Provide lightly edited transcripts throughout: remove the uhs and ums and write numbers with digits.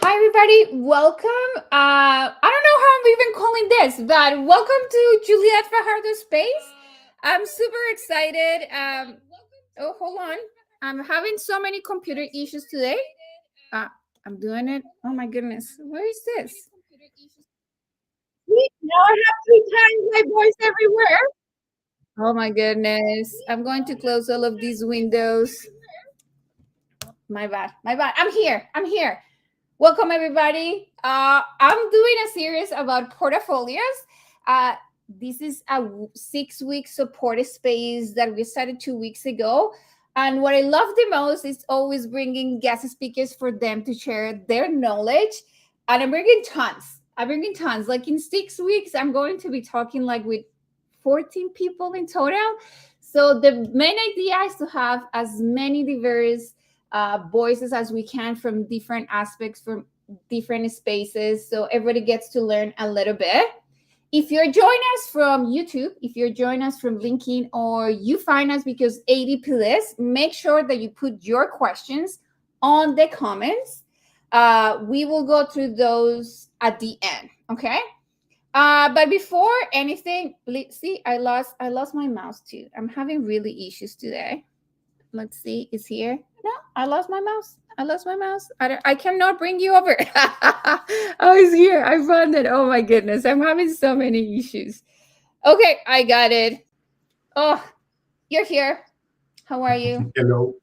Hi, everybody. Welcome. I don't know how I'm even calling this, but welcome to Juliet Fajardo Space. I'm super excited. Oh, hold on. I'm having so many computer issues today. Uh, I'm doing it. Oh, my goodness. Where is this? Now I have three times my voice everywhere. Oh, my goodness. I'm going to close all of these windows. My bad. My bad. I'm here. I'm here. Welcome, everybody. I'm doing a series about portfolios. Uh, this is a 6 week support space that we started 2 weeks ago. And what I love the most is always bringing guest speakers for them to share their knowledge. And I'm bringing tons. I'm bringing tons. Like in 6 weeks, I'm going to be talking like with 14 people in total. So the main idea is to have as many diverse voices as we can from different aspects, from different spaces, so everybody gets to learn a little bit. If you're joining us from YouTube, if you're joining us from LinkedIn, or you find us because ADPList, make sure that you put your questions on the comments. We will go through those at the end. Okay. But before anything, see, I lost my mouse too. I'm having really issues today. Let's see, it's here. No, I lost my mouse. I lost my mouse. I cannot bring you over. Oh, it's here. I found it. Oh my goodness. I'm having so many issues. Okay, I got it. Oh, you're here. How are you? Hello.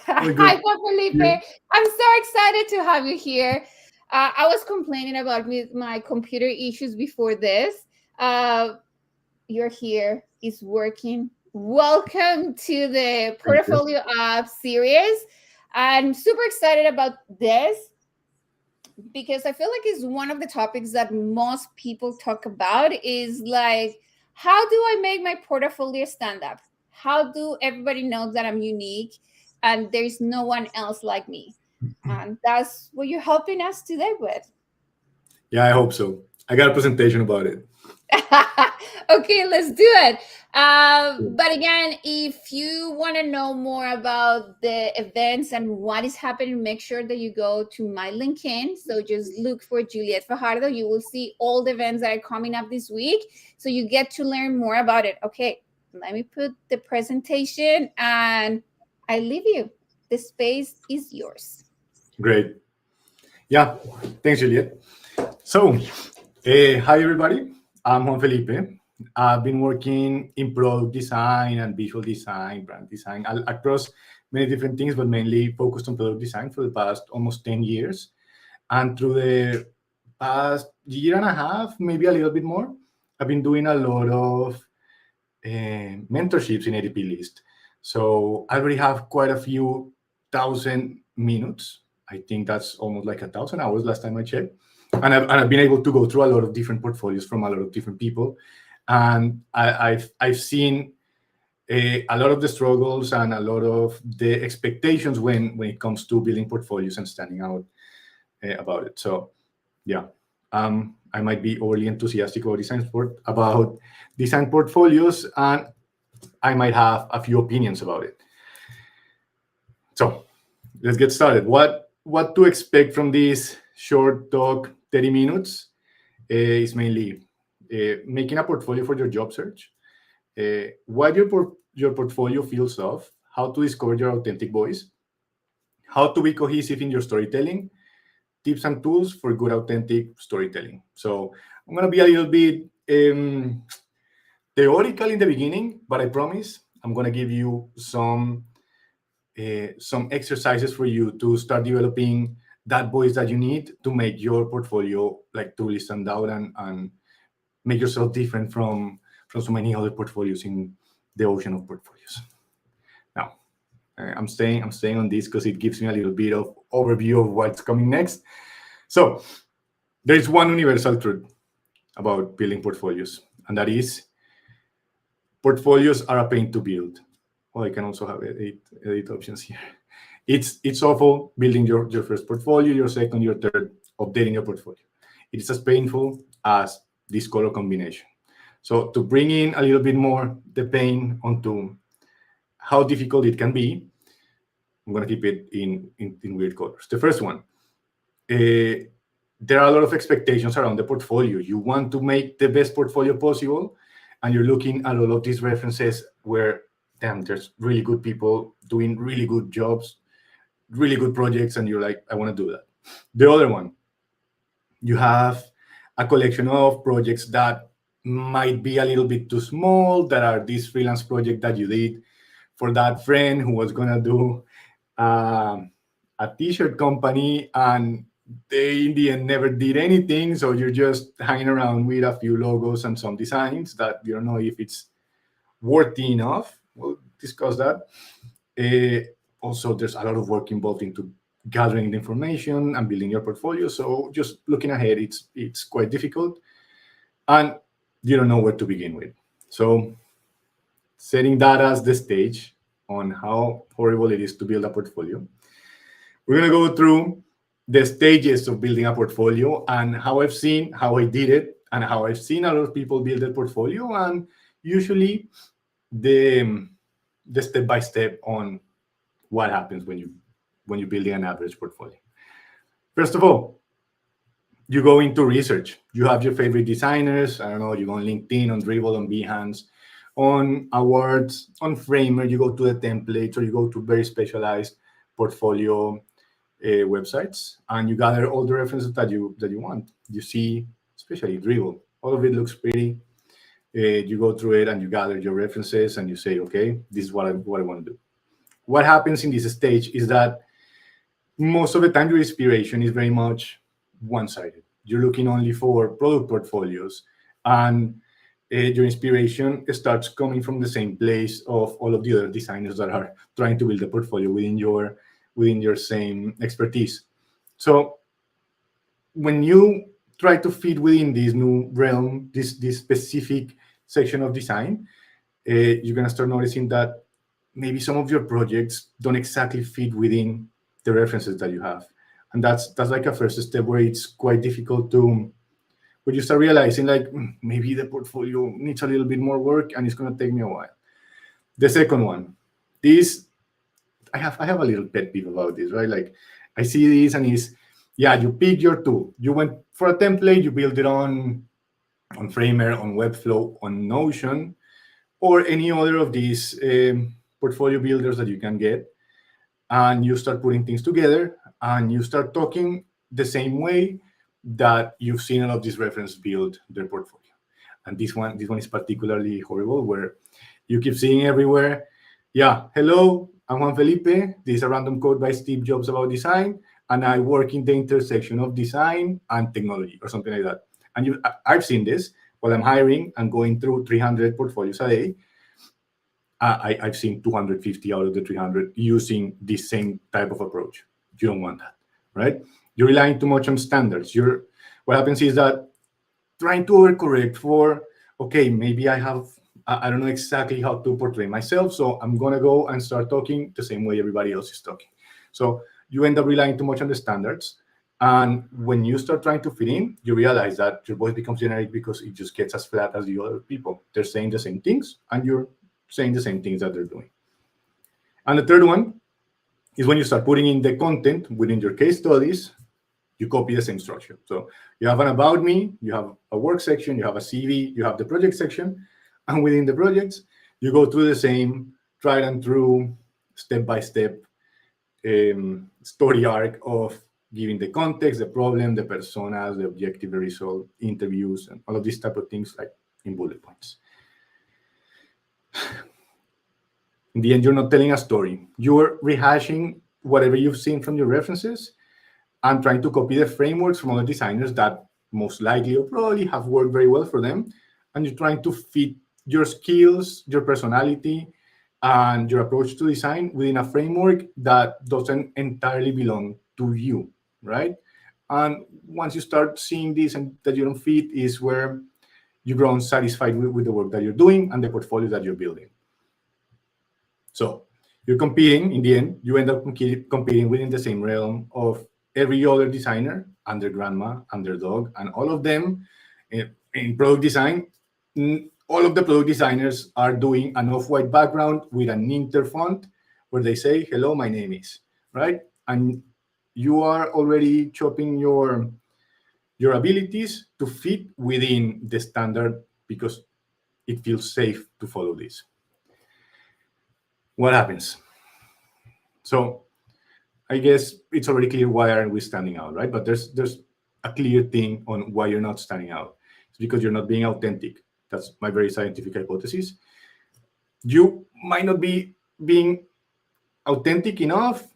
All Hi, good. Juan Felipe. You? I'm so excited to have you here. I was complaining about my computer issues before this. Uh, you're here. It's working. Welcome to the Thank you. Portfolio App series. I'm super excited about this because I feel like it's one of the topics that most people talk about is like, how do I make my portfolio stand up? How do everybody know that I'm unique and there's no one else like me? And that's what you're helping us today with. Yeah, I hope so. I got a presentation about it. Okay, let's do it. But again, if you want to know more about the events and what is happening, make sure that you go to my LinkedIn. So just look for Juliet Fajardo. You will see all the events that are coming up this week. So you get to learn more about it. Okay, let me put the presentation and I leave you. The space is yours. Great. Yeah. Thanks, Juliet. So, hi everybody. I'm Juan Felipe. I've been working in product design and visual design, brand design across many different things, but mainly focused on product design for the past almost 10 years. And through the past year and a half, maybe a little bit more, I've been doing a lot of mentorships in ADPList. So I already have quite a few thousand minutes. I think that's almost like 1,000 hours last time I checked. And I've been able to go through a lot of different portfolios from a lot of different people. And I've seen a lot of the struggles and a lot of the expectations when it comes to building portfolios and standing out about it. So yeah, I might be overly enthusiastic about design portfolios, and I might have a few opinions about it. So let's get started. What to expect from this short talk, 30 minutes, is mainly making a portfolio for your job search, why your portfolio feels off, how to discover your authentic voice, how to be cohesive in your storytelling, tips and tools for good authentic storytelling. So I'm gonna be a little bit theoretical in the beginning, but I promise I'm gonna give you some exercises for you to start developing that voice that you need to make your portfolio like truly stand out and make yourself different from so many other portfolios in the ocean of portfolios. Now, I'm staying on this because it gives me a little bit of overview of what's coming next. So there is one universal truth about building portfolios, and that is portfolios are a pain to build. Well, I can also have edit options here. It's awful building your first portfolio, your second, your third, updating your portfolio. It is as painful as this color combination. So to bring in a little bit more the pain onto how difficult it can be, I'm going to keep it in weird colors. The first one, uh, there are a lot of expectations around the portfolio. You want to make the best portfolio possible, and you're looking at all of these references where, damn, there's really good people doing really good jobs, really good projects, and you're like, I want to do that. The other one, you have a collection of projects that might be a little bit too small, that are this freelance project that you did for that friend who was going to do um, a t-shirt company, and they in the end never did anything, so you're just hanging around with a few logos and some designs that you don't know if it's worthy enough. We'll discuss that. Also, there's a lot of work involved into gathering the information and building your portfolio, so just looking ahead, it's quite difficult, and you don't know where to begin with. So setting that as the stage on how horrible it is to build a portfolio, we're going to go through the stages of building a portfolio and how I did it, and how I've seen a lot of people build their portfolio, and usually the the step by step on what happens when you're building an average portfolio. First of all, you go into research. You have your favorite designers. I don't know, you go on LinkedIn, on Dribble, on Behance, on awards, on Framer. You go to the templates, or you go to very specialized portfolio websites, and you gather all the references that you want. You see, especially Dribble, all of it looks pretty. You go through it and you gather your references and you say, okay, this is what I want to do. What happens in this stage is that most of the time your inspiration is very much one-sided. You're looking only for product portfolios, and your inspiration starts coming from the same place of all of the other designers that are trying to build a portfolio within your same expertise. So when you try to fit within this new realm, this specific section of design, you're gonna start noticing that maybe some of your projects don't exactly fit within the references that you have, and that's like a first step where it's quite difficult to, where you start realizing like, maybe the portfolio needs a little bit more work and it's gonna take me a while. The second one, this, I have a little pet peeve about this, right? Like, I see this and it's, yeah, you pick your tool, you went for a template, you build it on Framer, on Webflow, on Notion, or any other of these portfolio builders that you can get, and you start putting things together, and you start talking the same way that you've seen a lot of these reference build their portfolio. And this one is particularly horrible, where you keep seeing everywhere, yeah, hello, I'm Juan Felipe, this is a random quote by Steve Jobs about design, and I work in the intersection of design and technology, or something like that. And I've seen this while I'm hiring and going through 300 portfolios a day. I've seen 250 out of the 300 using the same type of approach. You don't want that, right? You're relying too much on standards. What happens is that trying to overcorrect for, okay, maybe I don't know exactly how to portray myself, so I'm gonna go and start talking the same way everybody else is talking. So you end up relying too much on the standards, and when you start trying to fit in, you realize that your voice becomes generic because it just gets as flat as the other people. They're saying the same things, and you're saying the same things that they're doing. And the third one is when you start putting in the content within your case studies, you copy the same structure. So you have an about me, you have a work section, you have a CV, you have the project section, and within the projects, you go through the same tried and true, step-by-step story arc of giving the context, the problem, the personas, the objective, the result, interviews, and all of these type of things, like in bullet points. In the end, you're not telling a story. You're rehashing whatever you've seen from your references and trying to copy the frameworks from other designers that most likely or probably have worked very well for them. And you're trying to fit your skills, your personality, and your approach to design within a framework that doesn't entirely belong to you, right? And once you start seeing this and that you don't fit, is where you grow unsatisfied with the work that you're doing and the portfolio that you're building. So you're competing, in the end, you end up competing within the same realm of every other designer and their grandma and their dog, and all of them in product design. All of the product designers are doing an off-white background with an inter font where they say, hello, my name is, right? And you are already chopping your abilities to fit within the standard because it feels safe to follow this. What happens? So I guess it's already clear why aren't we standing out, right? But there's a clear thing on why you're not standing out. It's because you're not being authentic. That's my very scientific hypothesis. You might not be being authentic enough.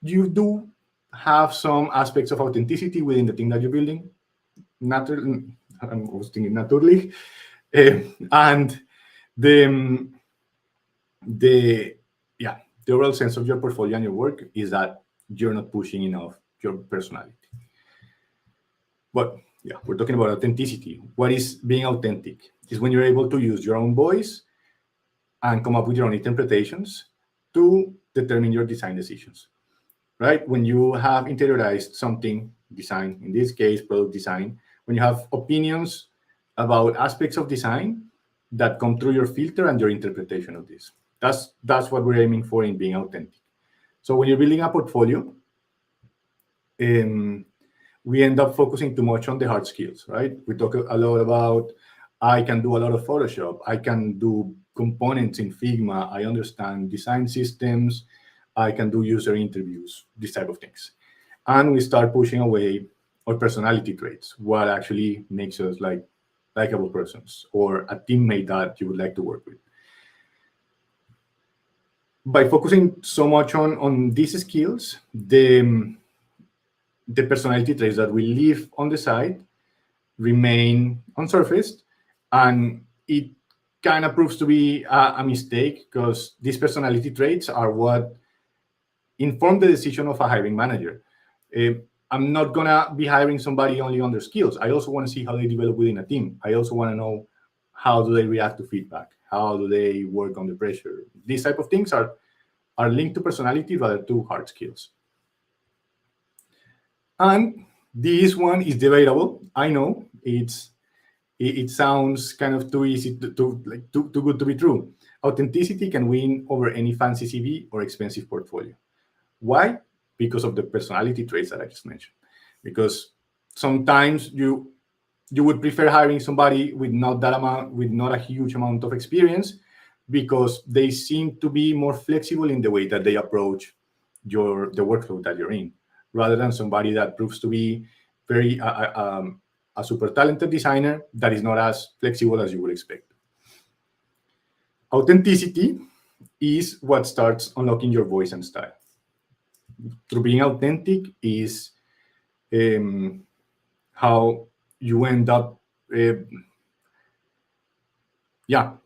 You do have some aspects of authenticity within the thing that you're building. I was thinking naturally, and the the yeah, the overall sense of your portfolio and your work is that you're not pushing enough your personality. But yeah, we're talking about authenticity. What is being authentic? Is when you're able to use your own voice and come up with your own interpretations to determine your design decisions, right? When you have interiorized something, design, in this case, product design, when you have opinions about aspects of design that come through your filter and your interpretation of this. That's what we're aiming for in being authentic. So when you're building a portfolio, we end up focusing too much on the hard skills, right? We talk a lot about, I can do a lot of Photoshop, I can do components in Figma, I understand design systems, I can do user interviews, these type of things. And we start pushing away our personality traits, what actually makes us like likable persons or a teammate that you would like to work with. By focusing so much on these skills, the personality traits that we leave on the side remain unsurfaced, and it kind of proves to be a mistake because these personality traits are what inform the decision of a hiring manager. I'm not gonna be hiring somebody only on their skills. I also want to see how they develop within a team. I also want to know how do they react to feedback, how do they work under pressure. These type of things are linked to personality rather to hard skills. And this one is debatable. I know it sounds kind of too easy too good to be true. Authenticity can win over any fancy CV or expensive portfolio. Why? Because of the personality traits that I just mentioned. Because sometimes you would prefer hiring somebody with not a huge amount of experience, because they seem to be more flexible in the way that they approach the workflow that you're in, rather than somebody that proves to be very a super talented designer that is not as flexible as you would expect. Authenticity is what starts unlocking your voice and style. Through being authentic is how you end up.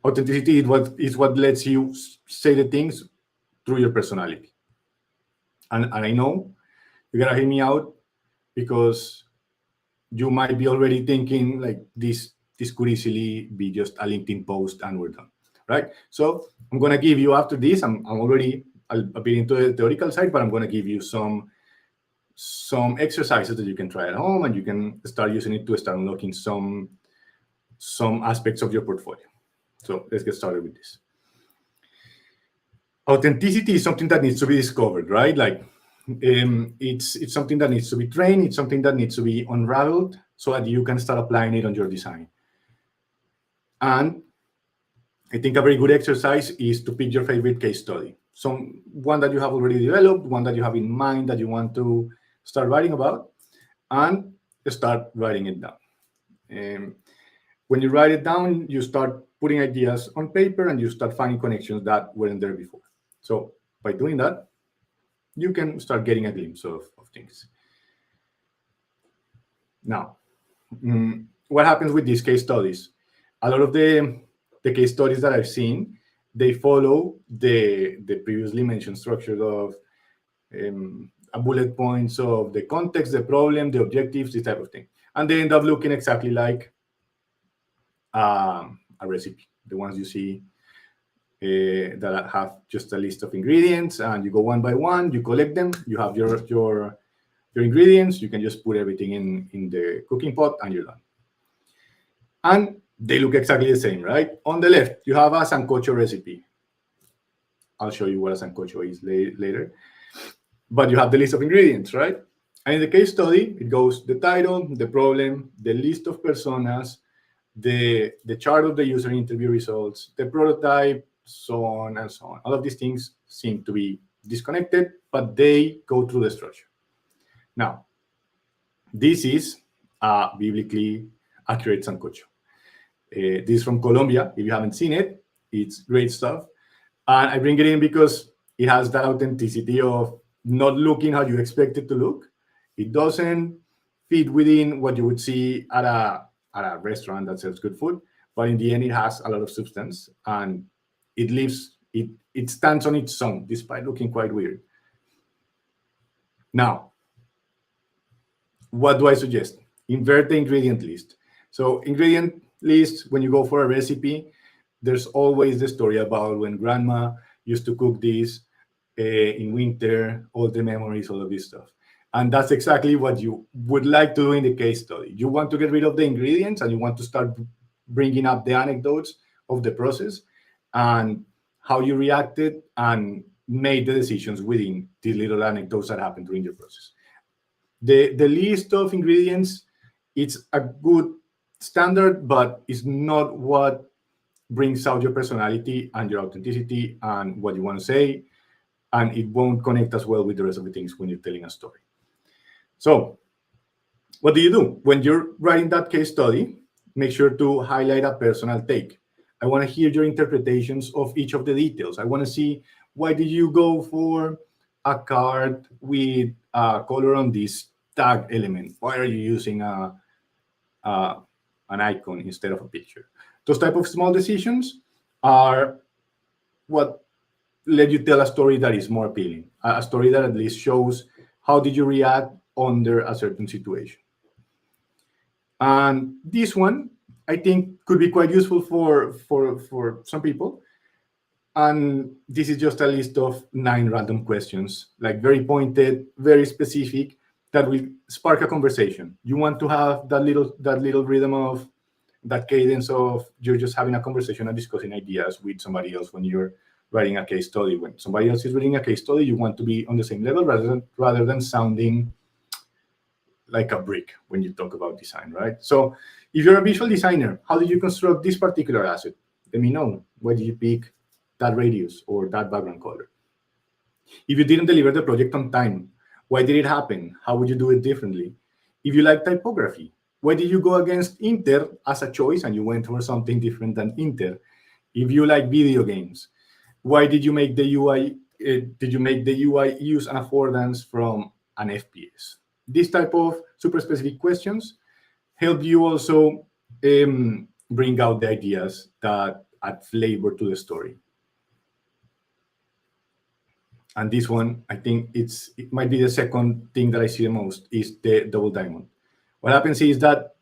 Authenticity is what lets you say the things through your personality. And I know you gotta hear me out, because you might be already thinking like this could easily be just a LinkedIn post and we're done, right? So I'm gonna give you, after this, I'm already a bit into the theoretical side, but I'm gonna give you some exercises that you can try at home, and you can start using it to start unlocking some aspects of your portfolio. So let's get started with this. Authenticity is something that needs to be discovered, right? Like it's something that needs to be trained. It's something that needs to be unraveled so that you can start applying it on your design. And I think a very good exercise is to pick your favorite case study. One that you have already developed, one that you have in mind that you want to start writing about, and start writing it down. When you write it down, you start putting ideas on paper and you start finding connections that weren't there before. So by doing that, you can start getting a glimpse of things. Now, what happens with these case studies? A lot of the case studies that I've seen, they follow the previously mentioned structure of a bullet points of the context, the problem, the objectives, this type of thing. And they end up looking exactly like a recipe. The ones you see that have just a list of ingredients, and you go one by one, you collect them, you have your ingredients, you can just put everything in the cooking pot and you're done. And they look exactly the same, right? On the left, you have a sancocho recipe. I'll show you what a sancocho is later. but you have the list of ingredients, right? And in the case study, it goes the title, the problem, the list of personas, the chart of the user interview results, the prototype, so on and so on. All of these things seem to be disconnected, but they go through the structure. Now, this is biblically accurate sancocho. This is from Colombia. If you haven't seen it, it's great stuff. And I bring it in because it has that authenticity of not looking how you expect it to look. It doesn't fit within what you would see at a restaurant that sells good food, but in the end, it has a lot of substance and it stands on its own despite looking quite weird. Now, what do I suggest? Invert the ingredient list. So, ingredient list, when you go for a recipe, there's always the story about when grandma used to cook this in winter, all the memories, all of this stuff. And that's exactly what you would like to do in the case study. You want to get rid of the ingredients and you want to start bringing up the anecdotes of the process and how you reacted and made the decisions within these little anecdotes that happened during your process. The list of ingredients, it's a good standard, but it's not what brings out your personality and your authenticity and what you want to say, and it won't connect as well with the rest of the things when you're telling a story. So what do you do when you're writing that case study? Make sure to highlight a personal take. I want to hear your interpretations of each of the details. I want to see, why did you go for a card with a color on this tag element? Why are you using an icon instead of a picture? Those type of small decisions are what let you tell a story that is more appealing, a story that at least shows how did you react under a certain situation. And this one, I think, could be quite useful for some people. And this is just a list of 9 random questions, like very pointed, very specific, that will spark a conversation. You want to have that little rhythm of that cadence of you're just having a conversation and discussing ideas with somebody else when you're writing a case study. When somebody else is reading a case study, you want to be on the same level rather than sounding like a brick when you talk about design, right? So if you're a visual designer, how did you construct this particular asset? Let me know. Why did you pick that radius or that background color? If you didn't deliver the project on time, why did it happen? How would you do it differently? If you like typography, why did you go against Inter as a choice and you went for something different than Inter? If you like video games, why did you make the UI? Did you make the UI use an affordance from an FPS? This type of super specific questions help you also bring out the ideas that add flavor to the story. And this one, I think it might be the second thing that I see the most is the double diamond. What happens is that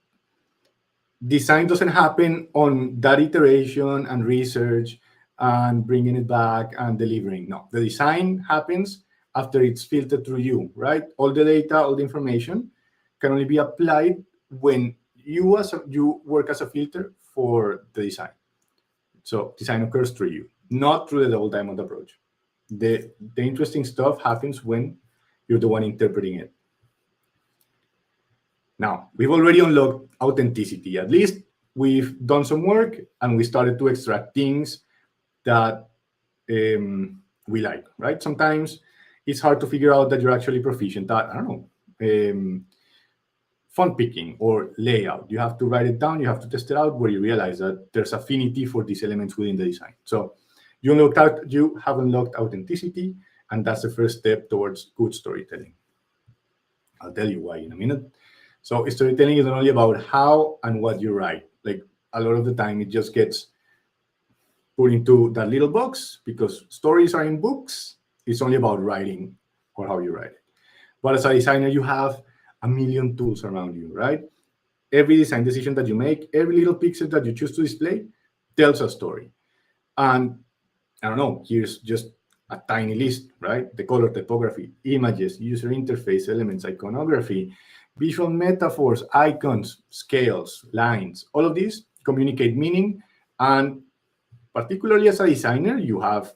design doesn't happen on that iteration and research and bringing it back and delivering. No, the design happens after it's filtered through you, right? All the data, all the information can only be applied when you work as a filter for the design. So design occurs through you, not through the double diamond approach. The interesting stuff happens when you're the one interpreting it. Now, we've already unlocked authenticity. At least we've done some work and we started to extract things that we like, right? Sometimes it's hard to figure out that you're actually proficient at, I don't know, font picking or layout. You have to write it down, you have to test it out, where you realize that there's affinity for these elements within the design. So you have unlocked authenticity, and that's the first step towards good storytelling. I'll tell you why in a minute. So storytelling is not only about how and what you write. Like a lot of the time, it just gets put into that little box because stories are in books. It's only about writing or how you write it. But as a designer, you have a million tools around you, right? Every design decision that you make, every little pixel that you choose to display tells a story. And I don't know, here's just a tiny list, right? The color, typography, images, user interface, elements, iconography, visual metaphors, icons, scales, lines, all of these communicate meaning. And particularly as a designer, you have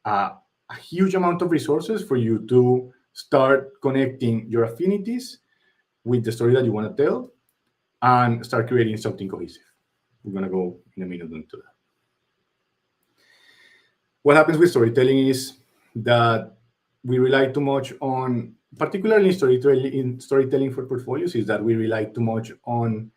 a a huge amount of resources for you to start connecting your affinities with the story that you want to tell and start creating something cohesive. We're going to go in a minute into that. What happens with storytelling is that we rely too much on, particularly in storytelling for portfolios, is that we rely too much on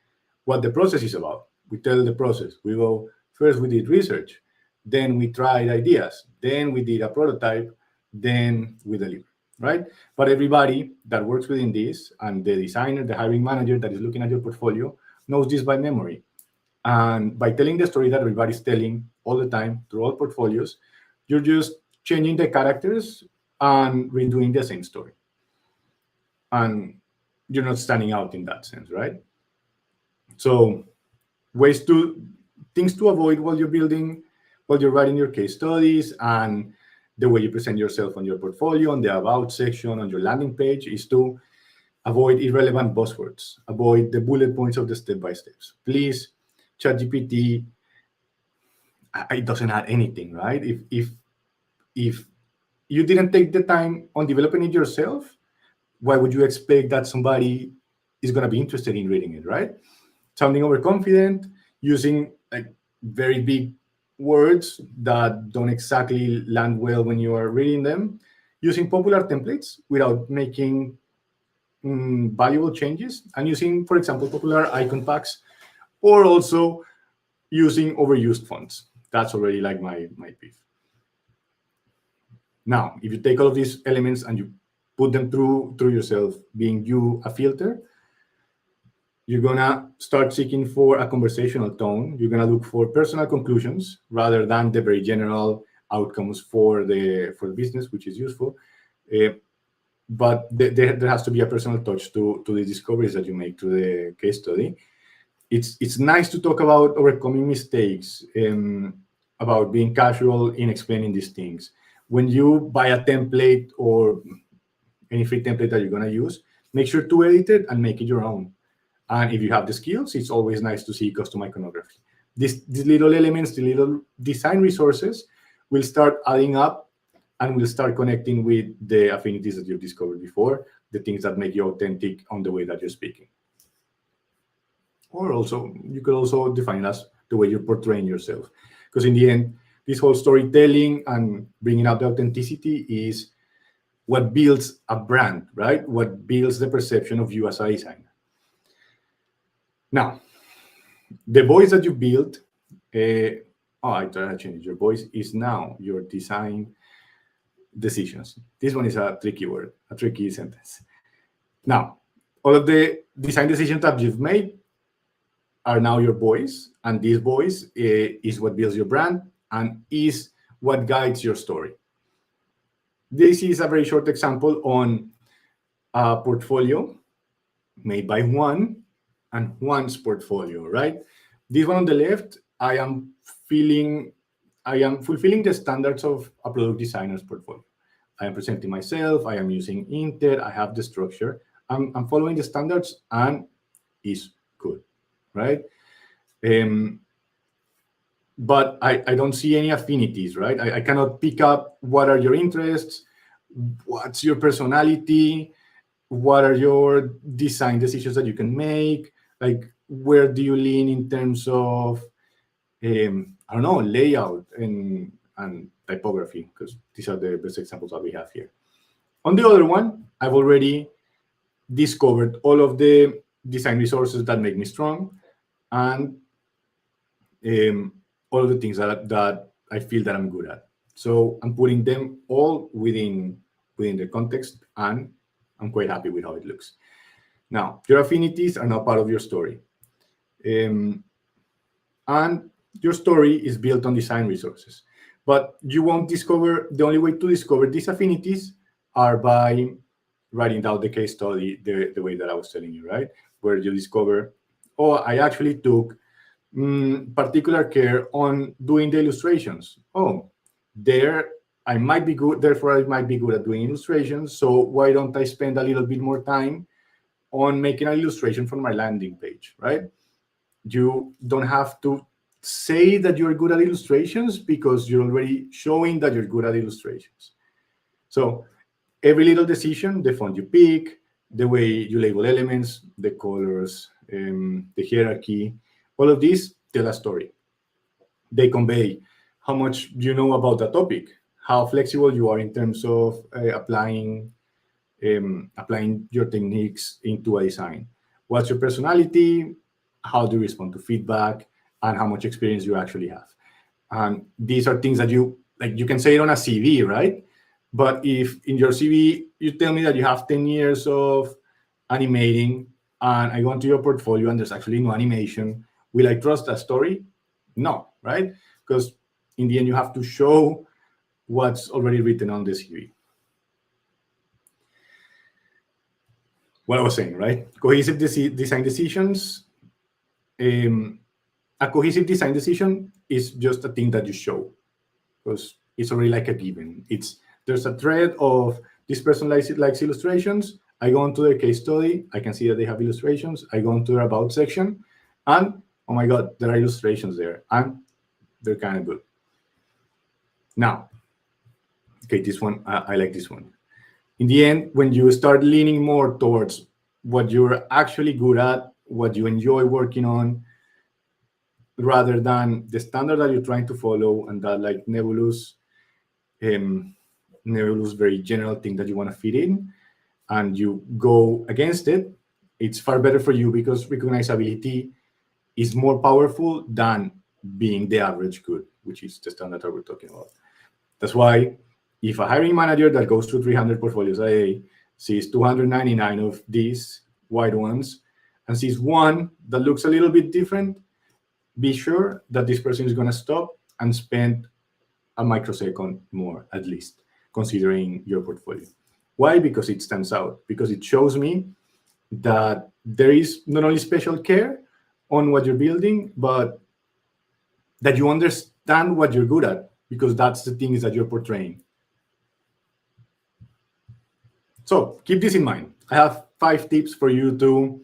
what the process is about. We tell the process. We go, first we did research, then we tried ideas, then we did a prototype, then we deliver, right? But everybody that works within this, and the designer, the hiring manager that is looking at your portfolio, knows this by memory. And by telling the story that everybody's telling all the time through all portfolios, you're just changing the characters and redoing the same story. And you're not standing out in that sense, right? So things to avoid while you're writing your case studies, and the way you present yourself on your portfolio, on the about section, on your landing page, is to avoid irrelevant buzzwords, avoid the bullet points of the step-by-steps. Please, ChatGPT, it doesn't add anything, right? If you didn't take the time on developing it yourself, why would you expect that somebody is going to be interested in reading it, right? Sounding overconfident, using like very big words that don't exactly land well when you are reading them, using popular templates without making valuable changes, and using, for example, popular icon packs, or also using overused fonts. That's already like my beef. Now, if you take all of these elements and you put them through yourself, being you a filter, you're gonna start seeking for a conversational tone. You're gonna look for personal conclusions rather than the very general outcomes for the business, which is useful. But there has to be a personal touch to the discoveries that you make to the case study. It's nice to talk about overcoming mistakes, about being casual in explaining these things. When you buy a template or any free template that you're going to use, make sure to edit it and make it your own. And if you have the skills, it's always nice to see custom iconography. These little elements, the little design resources will start adding up and will start connecting with the affinities that you've discovered before, the things that make you authentic on the way that you're speaking. Or also, you could also define it as the way you're portraying yourself. Because in the end, this whole storytelling and bringing out the authenticity is what builds a brand, right? What builds the perception of you as a designer. Now, the voice that you build, I tried to change. Your voice is now your design decisions. This one is a tricky word, a tricky sentence. Now, all of the design decisions that you've made are now your voice, and this voice is what builds your brand and is what guides your story. This is a very short example on a portfolio made by Juan and Juan's portfolio, right? This one on the left, I am fulfilling the standards of a product designer's portfolio. I am presenting myself, I am using Inter, I have the structure, I'm following the standards, and it's good, right? But I don't see any affinities, right? I cannot pick up what are your interests, what's your personality, what are your design decisions that you can make, like where do you lean in terms of, I don't know, layout and typography, because these are the best examples that we have here. On the other one, I've already discovered all of the design resources that make me strong, and all of the things that I feel that I'm good at. So I'm putting them all within the context, and I'm quite happy with how it looks. Now, your affinities are now part of your story. And your story is built on design resources. But you won't discover, the only way to discover these affinities are by writing down the case study the way that I was telling you, right? Where you discover, oh, I actually took particular care on doing the illustrations. Oh, there I might be good, therefore I might be good at doing illustrations. So why don't I spend a little bit more time on making an illustration for my landing page, right? You don't have to say that you're good at illustrations because you're already showing that you're good at illustrations. So every little decision, the font you pick, the way you label elements, the colors, the hierarchy, all of these tell a story. They convey how much you know about the topic, how flexible you are in terms of applying your techniques into a design. What's your personality? How do you respond to feedback? And how much experience you actually have. And these are things that you can say it on a CV, right? But if in your CV you tell me that you have 10 years of animating and I go into your portfolio and there's actually no animation, will I trust that story? No, right? Because in the end, you have to show what's already written on the CV. What I was saying, right? Cohesive design decisions. A cohesive design decision is just a thing that you show because it's already like a given. There's a thread of this person likes illustrations. I go into their case study. I can see that they have illustrations. I go into their about section, and oh my god, there are illustrations there, and they're kind of good. Now, okay, this one I like this one. In the end, when you start leaning more towards what you're actually good at, what you enjoy working on, rather than the standard that you're trying to follow and that like nebulous, very general thing that you want to fit in, and you go against it, it's far better for you because recognizability is more powerful than being the average good, which is the standard that we're talking about. That's why if a hiring manager that goes through 300 portfolios a day sees 299 of these white ones and sees one that looks a little bit different, be sure that this person is going to stop and spend a microsecond more, at least, considering your portfolio. Why? Because it stands out, because it shows me that there is not only special care on what you're building, but that you understand what you're good at, because that's the things that you're portraying. So keep this in mind. I have 5 tips for you to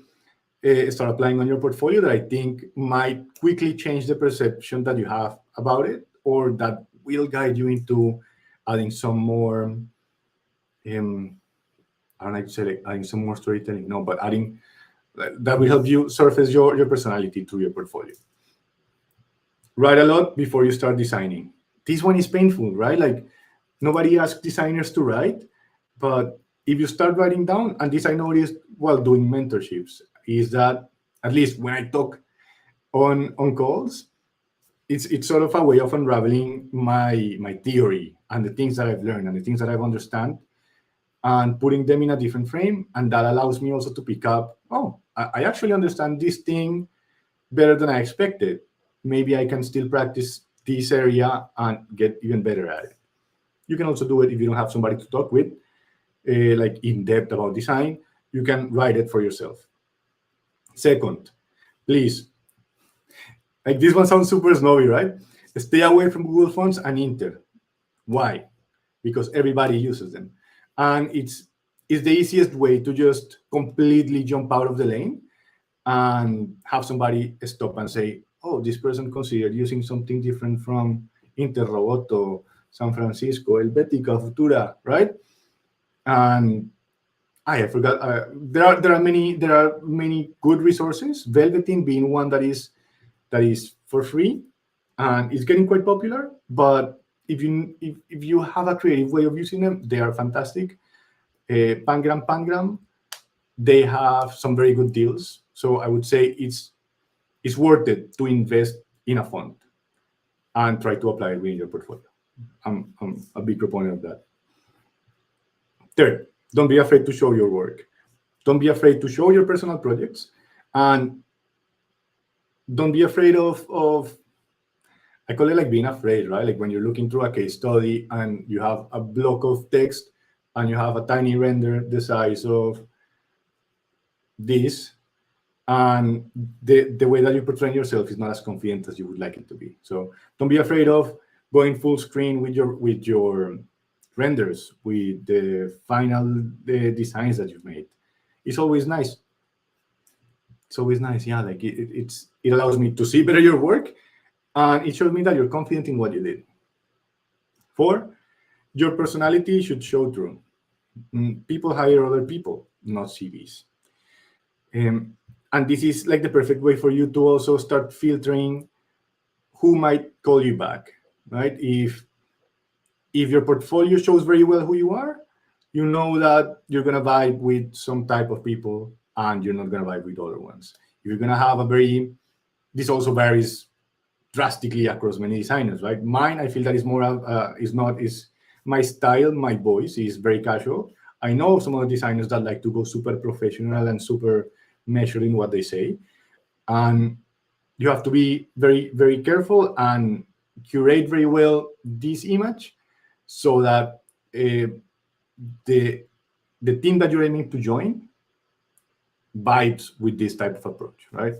start applying on your portfolio that I think might quickly change the perception that you have about it, or that will guide you into adding some more, I don't like to say like adding some more storytelling, no, but adding that will help you surface your personality through your portfolio. Write a lot before you start designing. This one is painful, right? Like nobody asks designers to write, but if you start writing down, and this I noticed while doing mentorships, is that at least when I talk on calls, it's sort of a way of unraveling my theory and the things that I've learned and the things that I've understand, and putting them in a different frame. And that allows me also to pick up, oh, I actually understand this thing better than I expected. Maybe I can still practice this area and get even better at it. You can also do it if you don't have somebody to talk with, like in depth about design. You can write it for yourself. Second, please, like this one sounds super snobby, right? Stay away from Google Fonts and Inter. Why? Because everybody uses them. And it's the easiest way to just completely jump out of the lane and have somebody stop and say, oh, this person considered using something different from Interroboto, San Francisco, Helvetica, Futura, right? And I forgot. There are many good resources. Velveteen being one that is for free, and it's getting quite popular. But if you have a creative way of using them, they are fantastic. Pangram, they have some very good deals. So I would say it's worth it to invest in a font and try to apply it within your portfolio. I'm a big proponent of that. Third, don't be afraid to show your work. Don't be afraid to show your personal projects, and don't be afraid of I call it like being afraid, right? Like when you're looking through a case study and you have a block of text and you have a tiny render the size of this, and the way that you portray yourself is not as confident as you would like it to be. So don't be afraid of going full screen with your renders, with the final designs that you've made. It's always nice. It's always nice, yeah. Like it allows me to see better your work, and it shows me that you're confident in what you did. 4, Your personality should show through. People hire other people, not CVs. And this is like the perfect way for you to also start filtering who might call you back, right? If your portfolio shows very well who you are, you know that you're gonna vibe with some type of people and you're not gonna vibe with other ones. If you're gonna have a very, this also varies drastically across many designers, right? Mine, I feel that is more is not is my style, my voice is very casual. I know some other designers that like to go super professional and super measured in what they say, and you have to be very very careful and curate very well this image so that the the team that you're aiming to join vibes with this type of approach, right?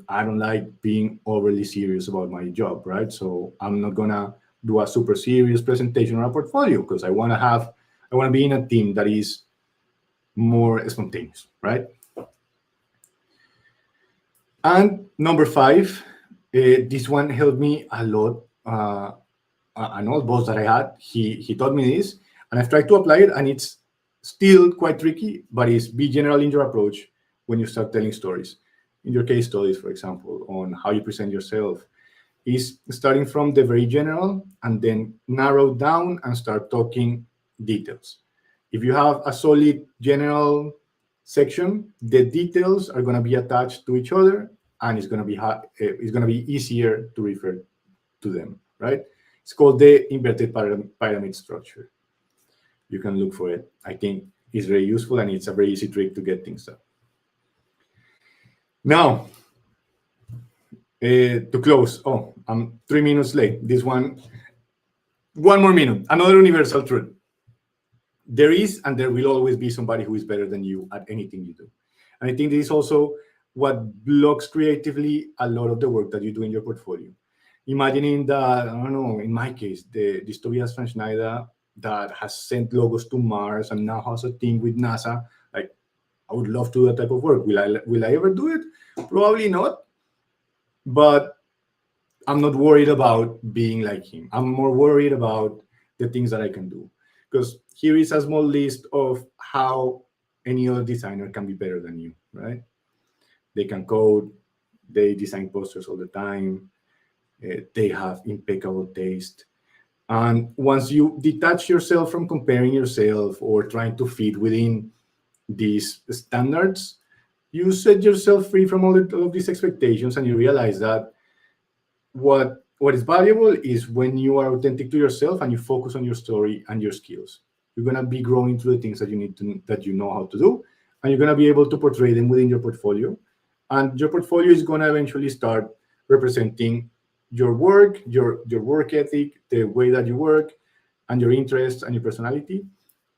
I don't like being overly serious about my job, right? So I'm not gonna do a super serious presentation on a portfolio because I want to be in a team that is more spontaneous, right? And number five, this one helped me a lot. An old boss that I had, he taught me this, and I've tried to apply it, and it's still quite tricky, but it's be general in your approach when you start telling stories. In your case studies, for example, on how you present yourself, is starting from the very general and then narrow down and start talking details. If you have a solid general section, the details are going to be attached to each other, and it's going to be easier to refer to them, right? It's called the inverted pyramid structure. You can look for it. I think it's very useful and it's a very easy trick to get things done. Now, to close, I'm 3 minutes late. This one more minute. Another universal truth. There is and there will always be somebody who is better than you at anything you do. And I think this is also what blocks creatively a lot of the work that you do in your portfolio. Imagining that, I don't know, in my case, this Tobias van Schneider that has sent logos to Mars and now has a thing with NASA. Like, I would love to do that type of work. Will I ever do it? Probably not. But I'm not worried about being like him. I'm more worried about the things that I can do. Because here is a small list of how any other designer can be better than you, right? They can code, they design posters all the time, they have impeccable taste. And once you detach yourself from comparing yourself or trying to fit within these standards, you set yourself free from all of these expectations, and you realize that what is valuable is when you are authentic to yourself and you focus on your story and your skills. You're gonna be growing through the things that you know how to do, and you're gonna be able to portray them within your portfolio. And your portfolio is gonna eventually start representing your work, your work ethic, the way that you work, and your interests and your personality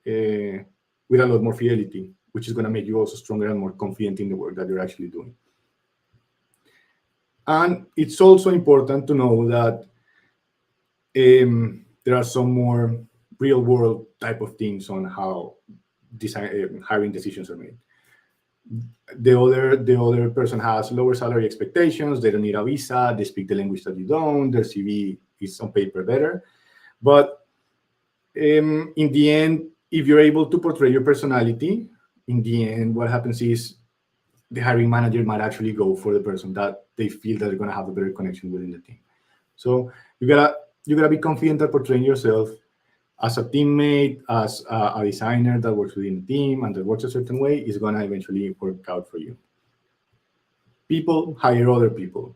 with a lot more fidelity, which is gonna make you also stronger and more confident in the work that you're actually doing. And it's also important to know that there are some more real world type of things on how hiring decisions are made. The other person has lower salary expectations. They don't need a visa. They speak the language that you don't. Their CV is on paper better. But in the end, if you're able to portray your personality, in the end, what happens is the hiring manager might actually go for the person that they feel that they're going to have a better connection within the team. So you gotta be confident at portraying yourself as a teammate, as a designer that works within the team and that works a certain way is going to eventually work out for you. People hire other people.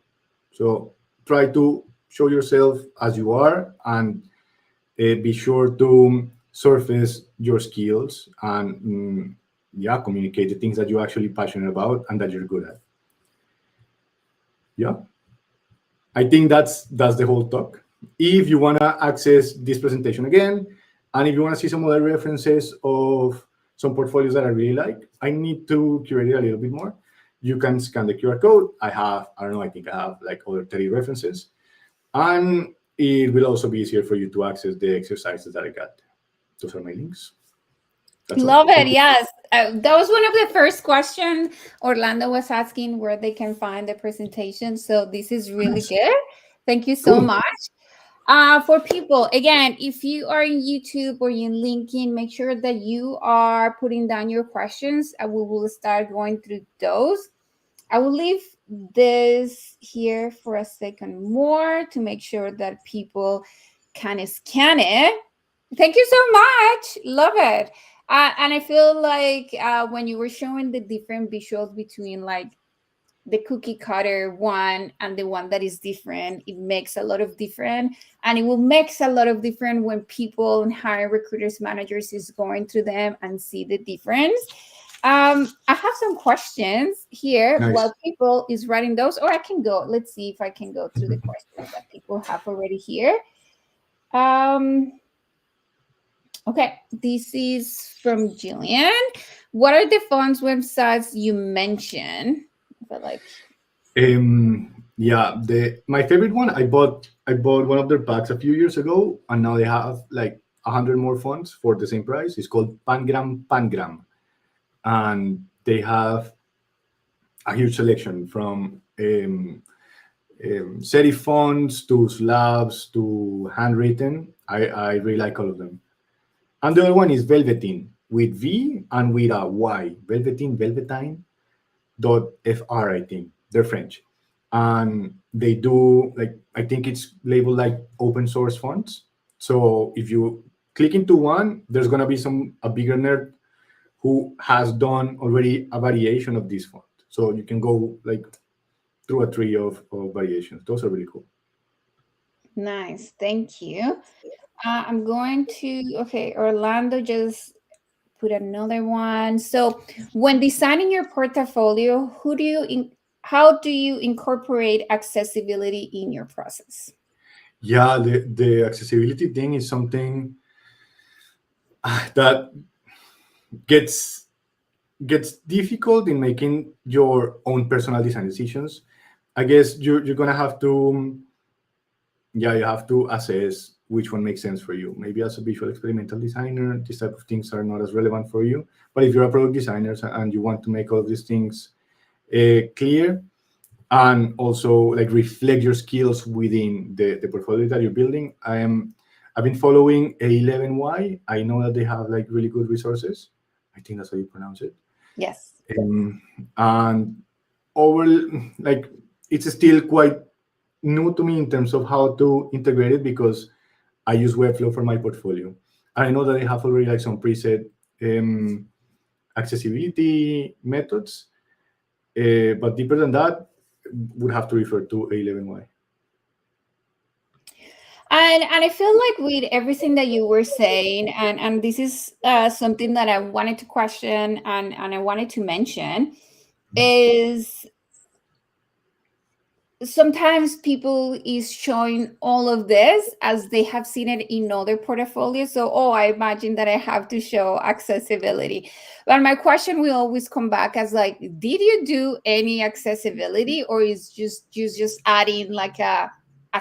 So try to show yourself as you are and be sure to surface your skills and communicate the things that you're actually passionate about and that you're good at. Yeah, I think that's the whole talk. If you want to access this presentation again, and if you want to see some other references of some portfolios that I really like, I need to curate it a little bit more. You can scan the QR code. I think I have like over 30 references. And it will also be easier for you to access the exercises that I got. Those are my links. Love it. Yes. That was one of the first questions Orlando was asking where they can find the presentation. So this is really good. Thank you so much. For people, again, if you are in YouTube or in LinkedIn, make sure that you are putting down your questions and we will start going through those. I will leave this here for a second more to make sure that people can scan it. Thank you so much. Love it. And I feel like when you were showing the different visuals between like the cookie cutter one and the one that is different, it makes a lot of different, and it will makes a lot of different when people and hiring recruiters managers is going through them and see the difference. I have some questions here Nice. while people is writing those, or I can go, let's see if I can go through the questions that people have already here. um okay, this is from Jillian. What are the funds websites you mentioned? But like, Yeah, the my favorite one. I bought one of their packs a few years ago, and now they have like 100 more fonts for the same price. It's called Pangram, and they have a huge selection from serif fonts to slabs to handwritten. I really like all of them. And the other one is Velveteen with V and with a Y. Velveteen, dot fr, I think they're French, and they do like, I think it's labeled like open source fonts. So if you click into one, there's gonna be a bigger nerd who has done already a variation of this font. So you can go like through a tree of variations. Those are really cool. nice, thank you. I'm going to, okay, Orlando just put another one. So, when designing your portfolio, how do you incorporate accessibility in your process? Yeah, the accessibility thing is something that gets gets difficult in making your own personal design decisions. I guess you're gonna have to, yeah, you have to assess which one makes sense for you. Maybe as a visual experimental designer, these type of things are not as relevant for you. But if you're a product designer and you want to make all of these things clear and also like reflect your skills within the portfolio that you're building, I've been following A11Y. I know that they have like really good resources. I think that's how you pronounce it. Yes. Um, and over like, it's still quite new to me in terms of how to integrate it, because I use Webflow for my portfolio. And I know that they have already like some preset um, accessibility methods, but deeper than that, would have to refer to A11Y. And I feel like with everything that you were saying, and this is something that I wanted to question and I wanted to mention, is sometimes people is showing all of this as they have seen it in other portfolios. So, oh, I imagine that I have to show accessibility. But my question will always come back as like, did you do any accessibility, or is just adding like a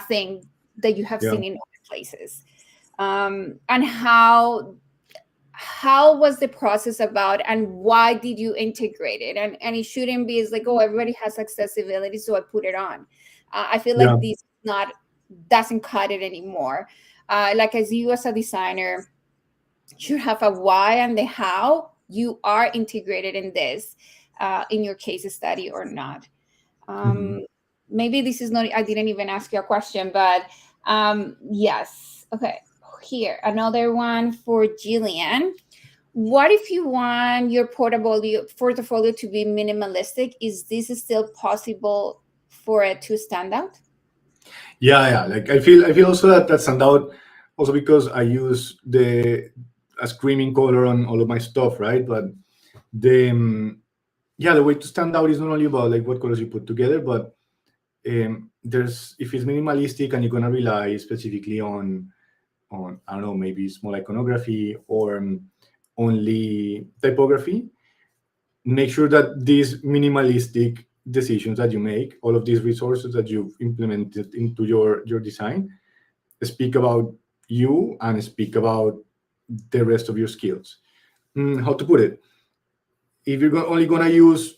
thing that you have Yeah. seen in other places? And how was the process about, and why did you integrate it? And it shouldn't be, it's like, oh, everybody has accessibility, so I put it on. I feel Yeah. like this not doesn't cut it anymore. Like, as you as a designer should have a why and the how you are integrated in this, in your case study or not. Mhm. um Maybe this is not, I didn't even ask you a question, but yes. Okay, here another one for Jillian. What if you want your portfolio to be minimalistic? Is this still possible for it to stand out? Yeah. Like I feel also that stand out, also because I use the a screaming color on all of my stuff, right? But the yeah, the way to stand out is not only about like what colors you put together, but there's, if it's minimalistic and you're gonna rely specifically on, I don't know, maybe small iconography or only typography, make sure that these minimalistic decisions that you make, all of these resources that you've implemented into your design, speak about you and speak about the rest of your skills. How to put it? If only gonna use,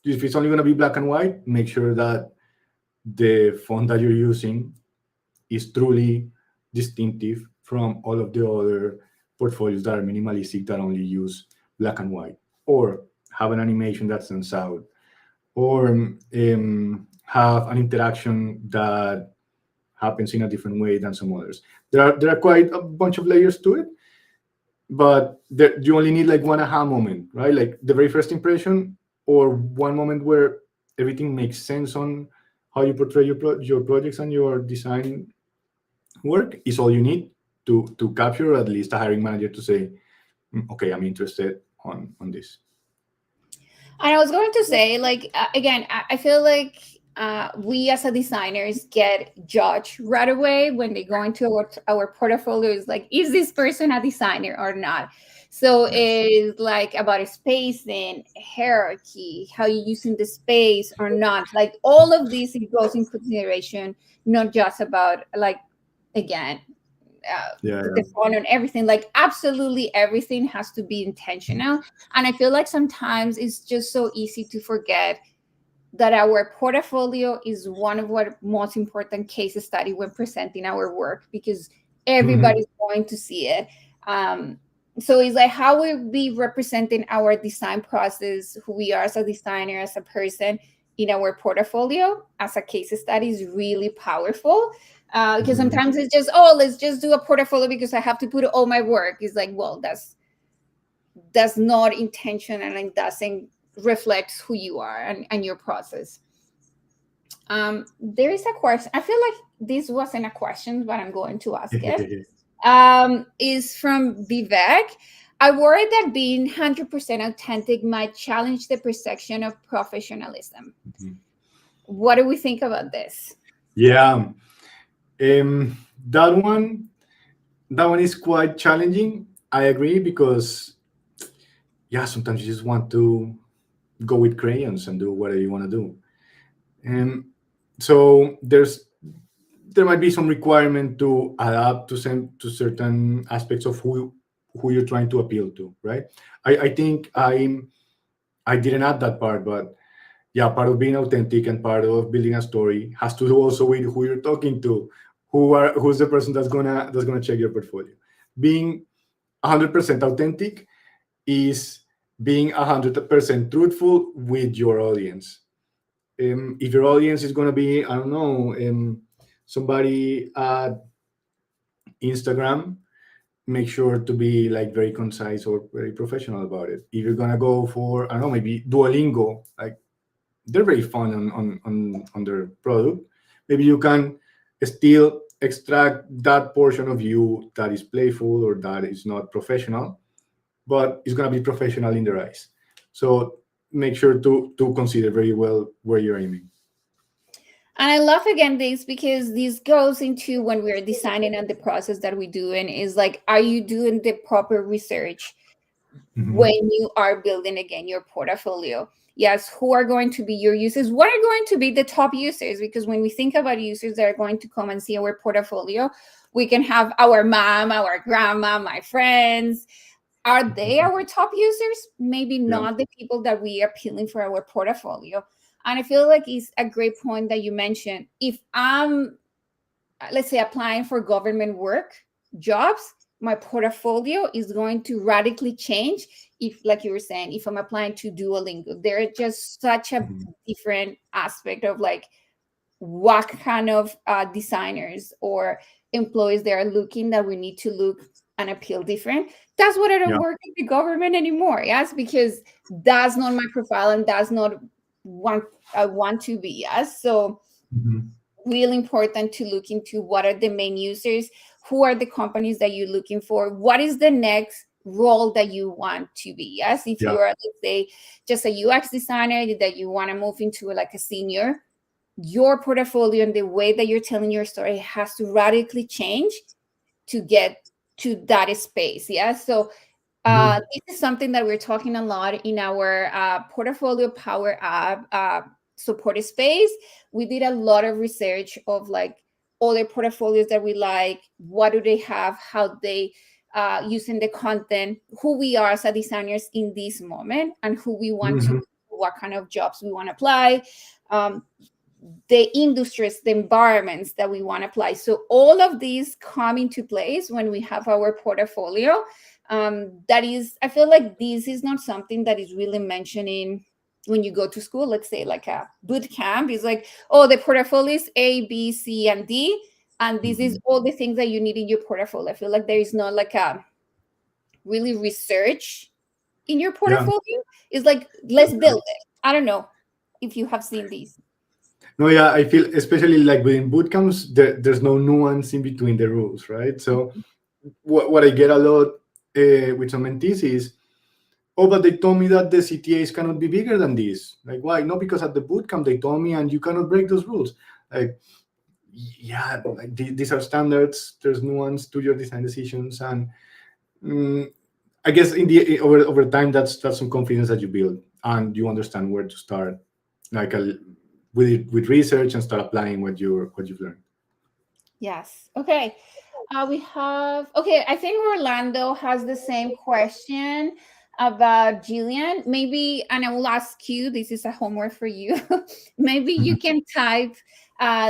if it's only gonna be black and white, make sure that the font that you're using is truly distinctive from all of the other portfolios that are minimalistic that only use black and white, or have an animation that stands out, or have an interaction that happens in a different way than some others. There are quite a bunch of layers to it, but you only need like one aha moment, right? Like the very first impression, or one moment where everything makes sense on how you portray your projects and your design work is all you need to capture, or at least a hiring manager to say, okay, I'm interested on this. And I was going to say, like, again, I feel like we as a designers get judged right away when they go into our portfolio. Is like, is this person a designer or not? So Yes. it's like about spacing, hierarchy, how you're using the space or not. Like all of this, it goes in consideration, not just about like, again, Yeah, the font and everything. Like absolutely everything has to be intentional. And I feel like sometimes it's just so easy to forget that our portfolio is one of what most important case study when presenting our work, because yeah. everybody's going to see it. um, so it's like how we be representing our design process, who we are as a designer, as a person in our portfolio as a case study is really powerful. Because Mhm. sometimes it's just, oh, let's just do a portfolio because I have to put all my work. It's like, well, that's not intention, and it doesn't reflect who you are and your process. There is a question. I feel like this wasn't a question, but I'm going to ask it. Is from Vivek. I worry that being 100% authentic might challenge the perception of professionalism. Mhm. What do we think about this? Yeah, um, that one that one is quite challenging. I agree, because yeah, sometimes you just want to go with crayons and do whatever you want to do. So there might be some requirement to adapt to certain aspects of who you're trying to appeal to, right? I think I didn't add that part, but yeah, part of being authentic and part of building a story has to do also with who you're talking to, who's the person that's gonna check your portfolio. Being 100% authentic is being 100% truthful with your audience. If your audience is going to be, I don't know, somebody at Instagram, make sure to be like very concise or very professional about it. If you're going to go for, I don't know, maybe Duolingo, like they're very fun on their product. Maybe you can still extract that portion of you that is playful or that is not professional, but it's going to be professional in their eyes. So make sure to consider very well where you're aiming. And I love again this because this goes into when we're designing and the process that we do, and is like, are you doing the proper research when Mhm. you are building again your portfolio? Yes, who are going to be your users? What are going to be the top users? Because when we think about users that are going to come and see our portfolio, we can have our mom, our grandma, my friends. Are they our top users? Maybe Yeah. not the people that we are appealing for our portfolio. And I feel like it's a great point that you mentioned. If I'm, let's say, applying for government work jobs, my portfolio is going to radically change. If, like you were saying, if I'm applying to Duolingo, they're just such a Mhm. different aspect of like what kind of designers or employees they are looking, that we need to look and appeal different. That's what I don't Yeah. work in the government anymore. Yes, because that's not my profile and that's not what I want to be. Yes, so Mhm. really important to look into what are the main users, who are the companies that you're looking for, what is the next role that you want to be. Yes, if Yeah. you are, let's say, just a UX designer that you want to move into like a senior, your portfolio and the way that you're telling your story has to radically change to get to that space. Yeah, so Mhm. this is something that we're talking a lot in our portfolio power app support space. We did a lot of research of like other portfolios that we like, what do they have, how they using the content, who we are as a designers in this moment, and who we want to, Mhm. what kind of jobs we want to apply. um, the industries, the environments that we want to apply. So all of these come into place when we have our portfolio. That is, I feel like this is not something that is really mentioning when you go to school. Let's say like a boot camp is like, oh, the portfolio is A, B, C, and D, and this is Mhm. all the things that you need in your portfolio. I feel like there is not like a really research in your Yeah. portfolio. It's like, let's build it. I don't know if you have seen these. No, yeah, I feel especially like within boot camps, there's no nuance in between the rules, right? So what I get a lot with some mentees is, oh, but they told me that the CTAs cannot be bigger than this. Like, why? No, because at the bootcamp they told me, and you cannot break those rules. Like, yeah, like these are standards. There's nuance to your design decisions, and mm, I guess in the over time, that's some confidence that you build, and you understand where to start, like with research, and start applying what you've learned. Yes. Okay. We have, okay, I think Orlando has the same question about Jillian. Maybe, and I will ask you, this is a homework for you. Maybe you can type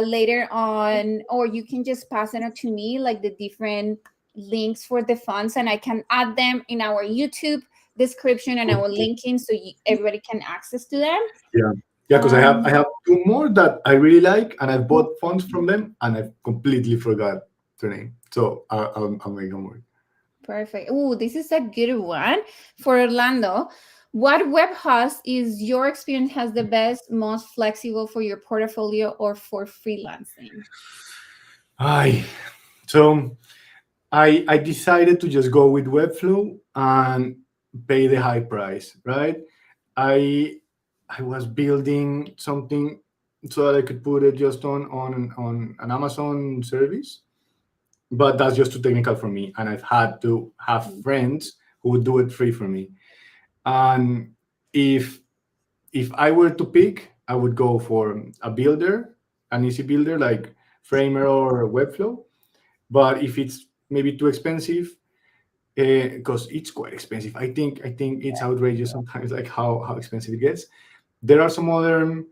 later on, or you can just pass it on to me, like the different links for the funds, and I can add them in our YouTube description and our linking so everybody can access to them. Yeah, yeah, because I Um, have two more that I really like, and I bought fonts from them, and I completely forgot their name. So I'll make homework. Perfect. Oh, this is a good one for Orlando. What web host is your experience has the best, most flexible for your portfolio or for freelancing? I so I decided to just go with Webflow and pay the high price, right? I I was building something so that I could put it just on an Amazon service, but that's just too technical for me, and I've had to have Mm. friends who would do it free for me. And if if I were to pick, I would go for a builder, an easy builder like Framer or Webflow. But if it's maybe too expensive, because it's quite expensive, I think it's outrageous sometimes, like how expensive it gets. There are some other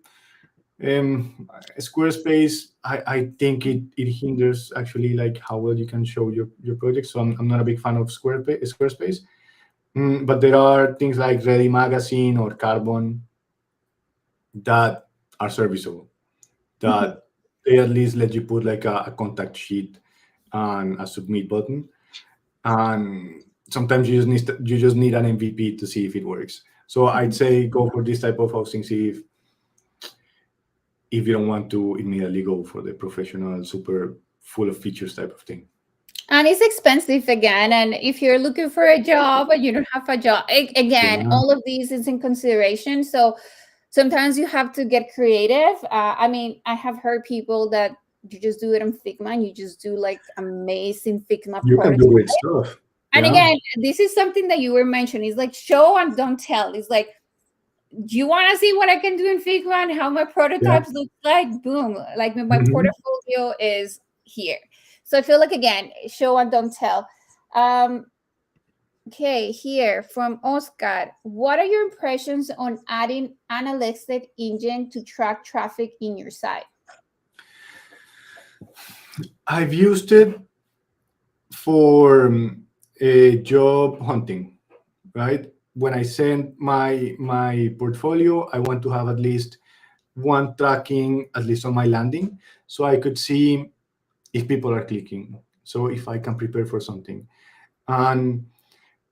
Squarespace. I think it hinders actually like how well you can show your project. So I'm not a big fan of Squarespace. But there are things like Ready Magazine or Carbon that are serviceable, Mhm. that they at least let you put like a contact sheet and a submit button, and sometimes you just need an MVP to see if it works. So I'd Mhm. say go for this type of hosting, see if you don't want to immediately go for the professional super full of features type of thing. And it's expensive again. And if you're looking for a job and you don't have a job, again, Yeah, all of these is in consideration. So sometimes you have to get creative. I mean, I have heard people that you just do it in Figma and you just do like amazing Figma you can prototypes. do great stuff. And Yeah, again, this is something that you were mentioning. It's like show and don't tell. It's like, do you want to see what I can do in Figma and how my yeah. prototypes look like? Boom. Like my Mhm. portfolio is here. So I feel like, again, show and don't tell. Um, okay, here from Oscar. What are your impressions on adding analytic engine to track traffic in your site? I've used it for job hunting, right? When I send my portfolio, I want to have at least one tracking, at least on my landing, so I could see if people are clicking. So if I can prepare for something. And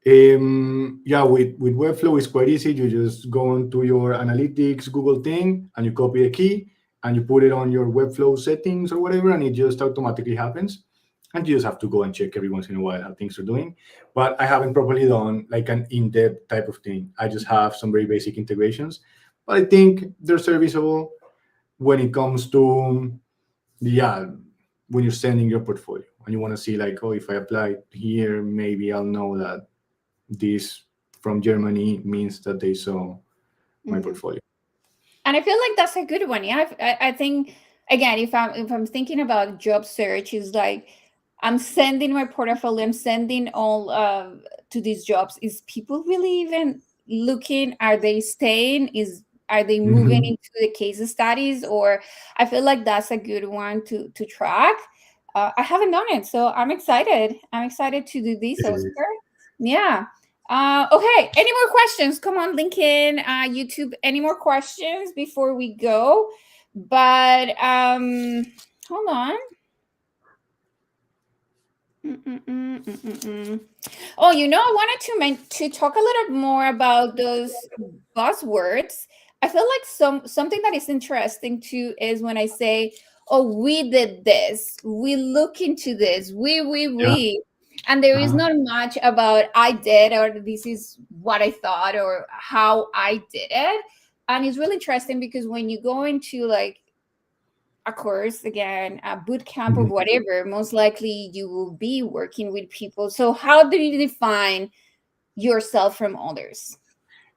yeah, with Webflow, it's quite easy. You just go into your analytics Google thing and you copy a key and you put it on your Webflow settings or whatever, and it just automatically happens. And you just have to go and check every once in a while how things are doing. But I haven't properly done like an in-depth type of thing. I just have some very basic integrations. But I think they're serviceable when it comes to, yeah, when you're sending your portfolio and you want to see like, oh, if I apply here, maybe I'll know that this from Germany means that they saw my Mhm. portfolio. And I feel like that's a good one. Yeah, I think again, if I'm thinking about job search, is like I'm sending my portfolio, I'm sending all to these jobs. Is people really even looking? Are they staying? Is are they moving Mhm. into the case studies? Or I feel like that's a good one to track. I haven't done it, so I'm excited. I'm excited to do this, Yes, it is. Oscar. Yeah. Okay. Any more questions? Come on, Lincoln, YouTube. Any more questions before we go? But hold on. Mm-mm-mm. Oh, I wanted to talk a little more about those buzzwords. I feel like something that is interesting too is when I say, "Oh, we did this. We look into this. Yeah. We," and there is Uh-huh. not much about I did or this is what I thought or how I did it. And it's really interesting because when you go into like a course again, a boot camp or Mhm. whatever, most likely you will be working with people. So how do you define yourself from others?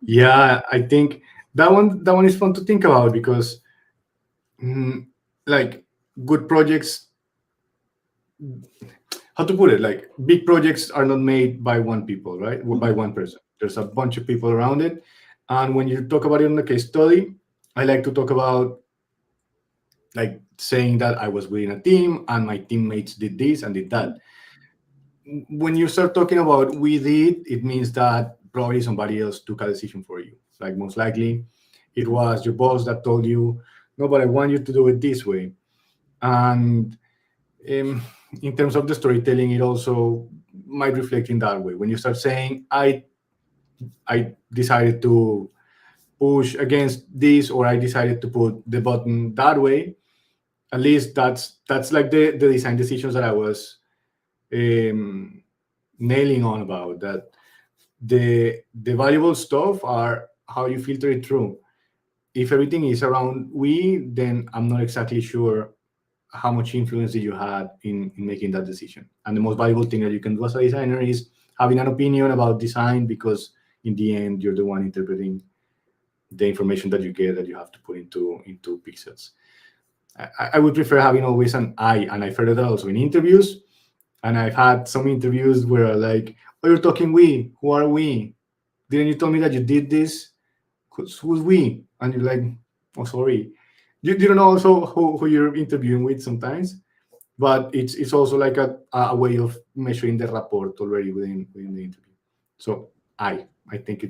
Yeah, I think that one is fun to think about because mm, like good projects, how to put it, like big projects are not made by one people, right? By Mhm. one person. There's a bunch of people around it. And when you talk about it in the case study, I like to talk about like saying that I was within a team and my teammates did this and did that. When you start talking about we did, it means that probably somebody else took a decision for you. Like most likely it was your boss that told you, no, but I want you to do it this way. And um, in terms of the storytelling, it also might reflect in that way. When you start saying, I decided to push against this, or I decided to put the button that way, at least that's like the design decisions that I was um, nailing on about that. The valuable stuff are how you filter it through. If everything is around we, then I'm not exactly sure how much influence did you had in making that decision. And the most valuable thing that you can do as a designer is having an opinion about design, because in the end you're the one interpreting the information that you get that you have to put into pixels. I would prefer having always an I, and I've heard that also in interviews. And I've had some interviews where like, oh, you're talking we. Who are we? Didn't you tell me that you did this? Who's we? And you're like, oh, sorry. You don't know also who you're interviewing with sometimes, but it's also like a way of measuring the rapport already within the interview. So I think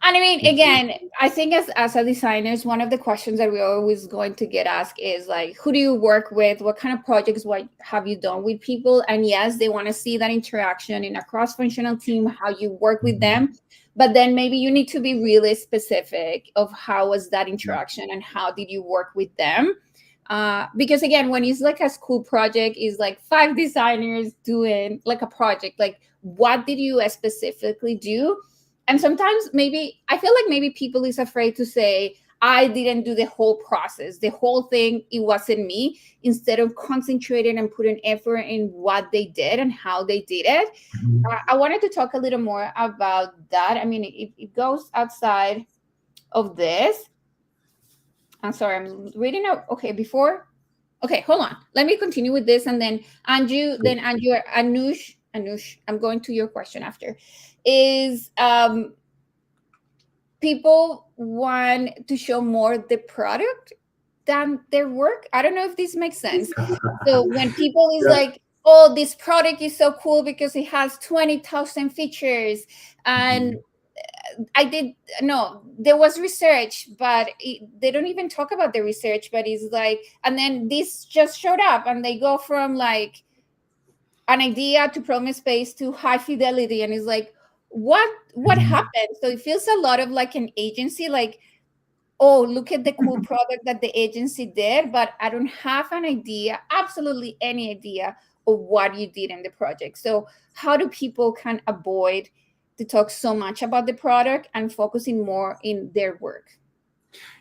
And I mean, it's again, I think as a designers, one of the questions that we're always going to get asked is like, who do you work with? What kind of projects what have you done with people? And yes, they want to see that interaction in a cross-functional team, how you work with Mhm. them. But then maybe you need to be really specific of how was that Yeah. interaction and how did you work with them? Because again, when it's like a school project, is like five designers doing like a project. Like, what did you specifically do? And sometimes maybe I feel like maybe people is afraid to say I didn't do the whole process, the whole thing, it wasn't me, instead of concentrating and putting effort in what they did and how they did it. Mhm. I wanted to talk a little more about that. I mean, it goes outside of this. I'm sorry, I'm reading out. Okay, before. Okay, hold on. Let me continue with this, and Cool. then Anju, Anush. I'm going to your question after. Is people want to show more the product than their work? I don't know if this makes sense. So when people is Yeah. like, oh, this product is so cool because it has 20,000 features, and Mhm. I did no, there was research, but they don't even talk about the research. But it's like, and then this just showed up, and they go from like an idea to promise space to high fidelity, and it's like, what Mhm. happened? So it feels a lot of like an agency, like, oh, look at the cool product that the agency did, but I don't have an idea, absolutely any idea of what you did in the project. So how do people can avoid to talk so much about the product and focusing more in their work?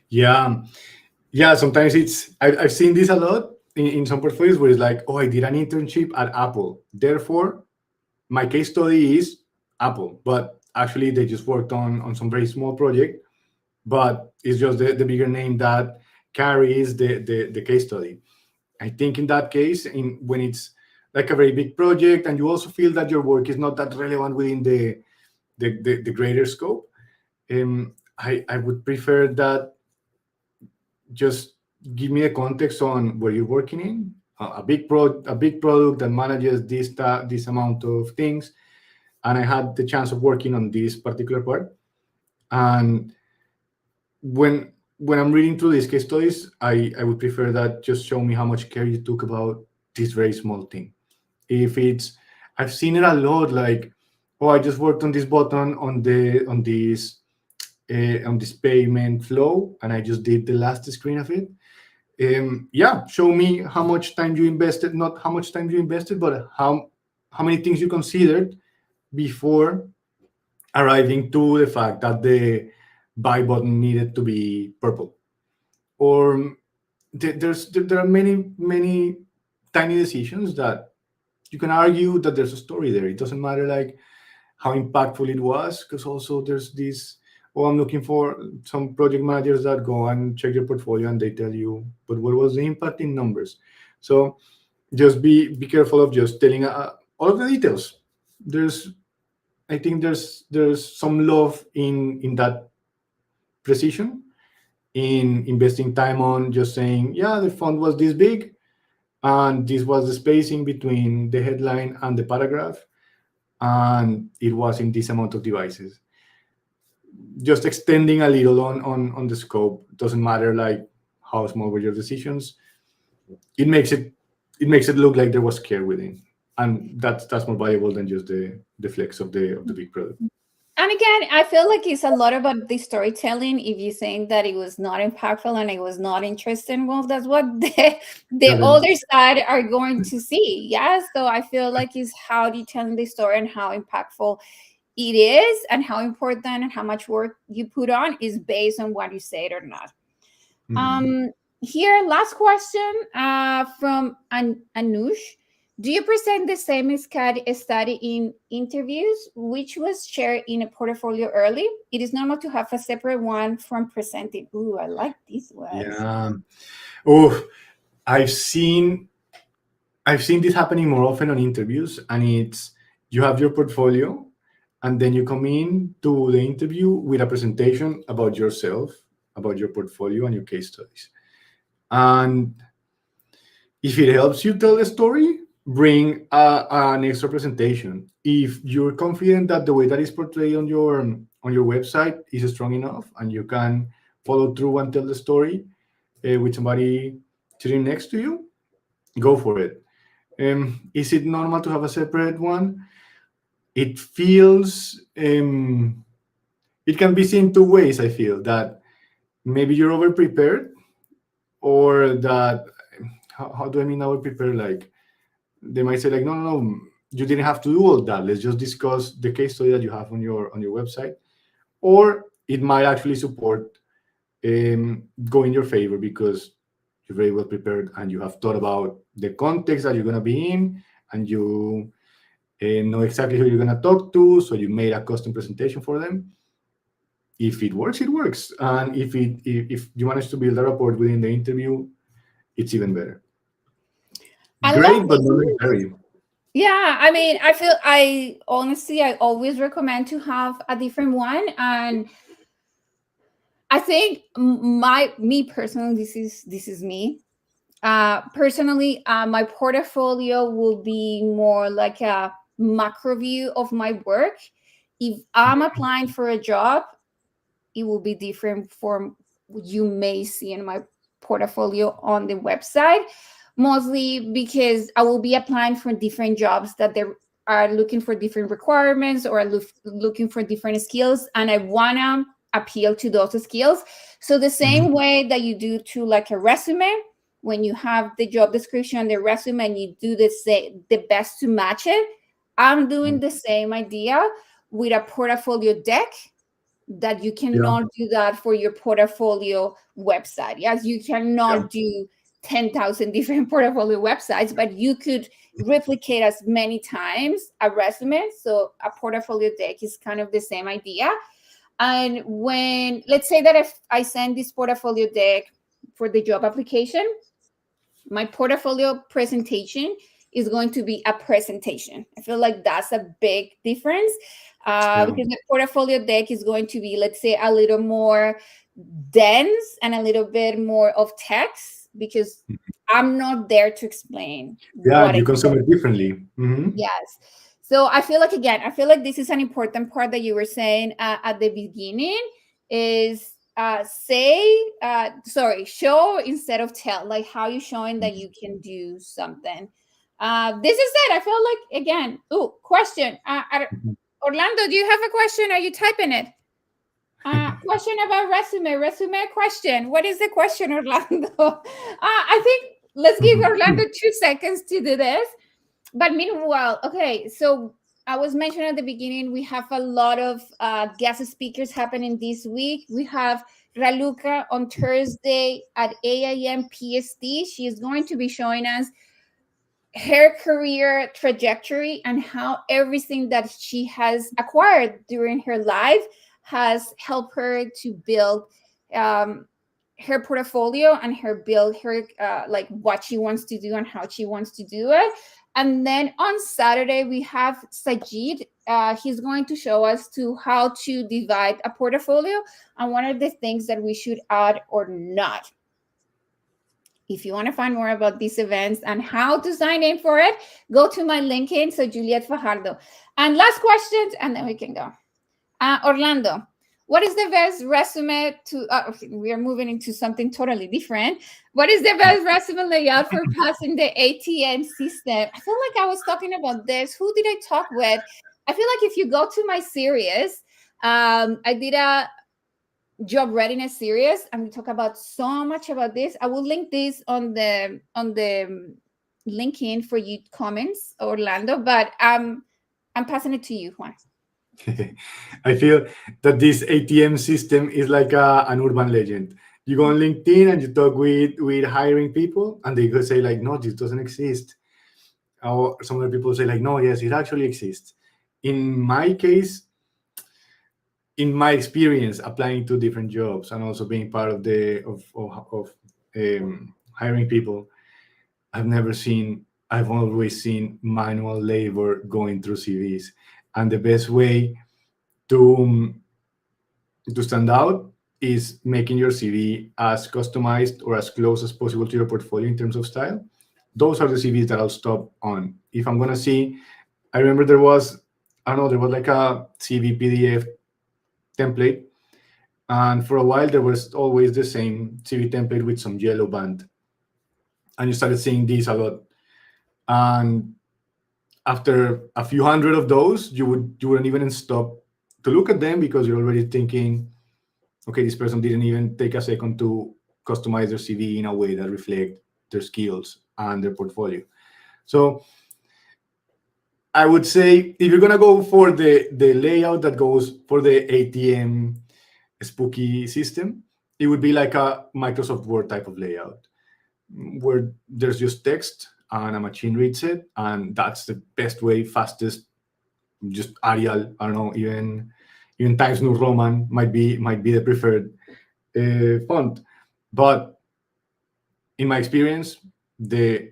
Yeah. Yeah, sometimes I've seen this a lot in some portfolios where it's like, oh, I did an internship at Apple. Therefore, my case study is Apple. But actually, they just worked on some very small project, but it's just the bigger name that carries the case study. I think in that case, when it's like a very big project and you also feel that your work is not that relevant within the greater scope, I would prefer that just give me a context on where you're working in. A big product that manages this amount of things, and I had the chance of working on this particular part. And when I'm reading through these case studies, I would prefer that just show me how much care you took about this very small thing. If it's, I've seen it a lot, like, oh, I just worked on this button on this payment flow, and I just did the last screen of it. Yeah, show me how much time you invested, not how much time you invested, but how many things you considered before arriving to the fact that the buy button needed to be purple. Or there are many tiny decisions that you can argue that there's a story there. It doesn't matter like how impactful it was, because also there's this, oh, I'm looking for some project managers that go and check your portfolio and they tell you, but what was the impact in numbers? So just be careful of just telling all of the details. There's I think there's some love in that precision, in investing time on just saying, yeah, the font was this big and this was the spacing between the headline and the paragraph, and it was in this amount of devices. Just extending a little on the scope doesn't matter like how small were your decisions. It makes it look like there was care within, and that's more valuable than just the flex of the big product. And again, I feel like it's a lot about the storytelling. If you think that it was not impactful and it was not interesting, well, that's what the Definitely. other side are going to see. Yeah. So I feel like it's how do you tell the story and how impactful it is and how important and how much work you put on is based on what you said or not. Mhm. Um, Here, last question from Anush. Do you present the same study in interviews, which was shared in a portfolio early? It is normal to have a separate one from presenting. Ooh, I like these ones. Yeah. Oh, I've seen I've seen this happening more often on interviews, and it's you have your portfolio, and then you come in to the interview with a presentation about yourself, about your portfolio and your case studies. And if it helps you tell the story, bring an extra presentation. If you're confident that the way that is portrayed on your website is strong enough, and you can follow through and tell the story with somebody sitting next to you, go for it. Is it normal to have a separate one? It feels it can be seen two ways. I feel that maybe you're over prepared, or that how do I mean over prepared? Like they might say like, no, no, no, you didn't have to do all that. Let's just discuss the case study that you have on your website. Or it might actually support go in your favor because you're very well prepared and you have thought about the context that you're going to be in, and you know exactly who you're going to talk to, so you made a custom presentation for them. If it works, it works, and if you manage to build a rapport within the interview, it's even better. I love Great, but not this. necessary. Yeah, I mean, I honestly, I always recommend to have a different one. And I think me personally, this is me. Personally, my portfolio will be more like a macro view of my work. If I'm applying for a job, it will be different from what you may see in my portfolio on the website, mostly because I will be applying for different jobs that they are looking for different requirements or looking for different skills, and I want to appeal to those skills. So the Mhm. same way that you do to like a resume, when you have the job description and the resume and you do the best to match it, I'm doing the same idea with a portfolio deck, that you Yeah, cannot do that for your portfolio website. Yes, you yeah, cannot do 10,000 different portfolio websites, but you could replicate as many times a resume. So a portfolio deck is kind of the same idea. And when, let's say that if I send this portfolio deck for the job application, my portfolio presentation is going to be a presentation. I feel like that's a big difference, Yeah. because the portfolio deck is going to be, let's say, a little more dense and a little bit more of text, because I'm not there to explain Yeah, what you consume exactly. it differently. Yes. So I feel like, again, I feel like this is an important part that you were saying at the beginning, is show instead of tell, like how you showing that you can do something. This is it. I feel like, again, question. Orlando, do you have a question? Are you typing it? Question about resume question. What is the question, Orlando? I think let's give Orlando 2 seconds to do this. But meanwhile, okay, so I was mentioning at the beginning, we have a lot of guest speakers happening this week. We have Raluca on Thursday at 8 a.m. PST. She is going to be showing us her career trajectory and how everything that she has acquired during her life has helped her to build um, her portfolio and her build her like what she wants to do and how she wants to do it. And then on Saturday we have Sajid. He's going to show us to how to divide a portfolio and what are the things that we should add or not. If you want to find more about these events and how to sign in for it, go to my LinkedIn. So Juliet Fajardo. And last questions, and then we can go. Orlando, what is the best resume to? Okay, we are moving into something totally different. What is the best resume layout for passing the ATM system? I feel like I was talking about this. Who did I talk with? I feel like if you go to my series, I did a job readiness series, and we talk about so much about this. I will link this on the LinkedIn for you comments, Orlando. But I'm passing it to you, Juan. I feel that this ATM system is like an urban legend. You go on LinkedIn and you talk with hiring people, and they go say like, "No, this doesn't exist." Or some other people say like, "No, yes, it actually exists." In my case, in my experience applying to different jobs and also being part of hiring people, I've always seen manual labor going through CVs, and the best way to to stand out is making your CV as customized or as close as possible to your portfolio in terms of style. Those are the CVs that I'll stop on. If I'm gonna see, I remember there was like a CV PDF template, and for a while there was always the same CV template with some yellow band, and you started seeing these a lot. And after a few hundred of those, you wouldn't even stop to look at them because you're already thinking, okay, this person didn't even take a second to customize their CV in a way that reflect their skills and their portfolio. So I would say if you're gonna go for the layout that goes for the ATM spooky system, it would be like a Microsoft Word type of layout where there's just text and a machine reads it, and that's the best way, fastest. Just Arial, I don't know, even Times New Roman might be the preferred font. But in my experience, the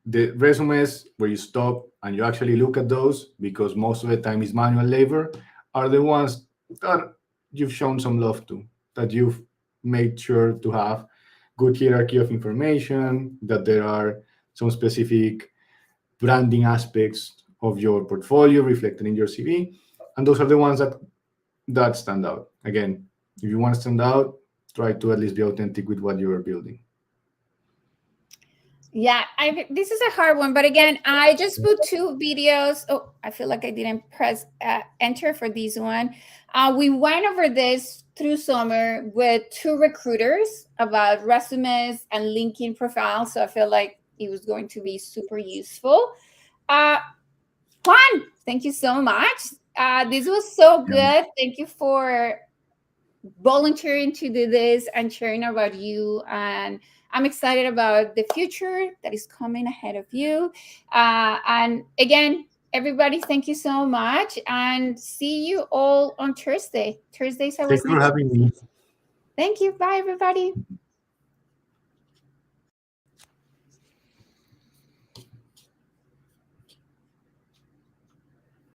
resumes where you stop and you actually look at those, because most of the time is manual labor, are the ones that you've shown some love to, that you've made sure to have good hierarchy of information, that there are some specific branding aspects of your portfolio reflected in your CV, and those are the ones that stand out. Again, if you want to stand out, try to at least be authentic with what you are building. Yeah, this is a hard one, but again, I just put two videos. Oh, I feel like I didn't press enter for this one. We went over this through summer with two recruiters about resumes and LinkedIn profiles, so I feel like it was going to be super useful. Juan, thank you so much. This was so Yeah. good. Thank you for volunteering to do this and sharing about you. And I'm excited about the future that is coming ahead of you. And again, everybody, thank you so much. And see you all on Thursday. Thursdays, I Thank was you for next. having me. Thank you. Bye, everybody.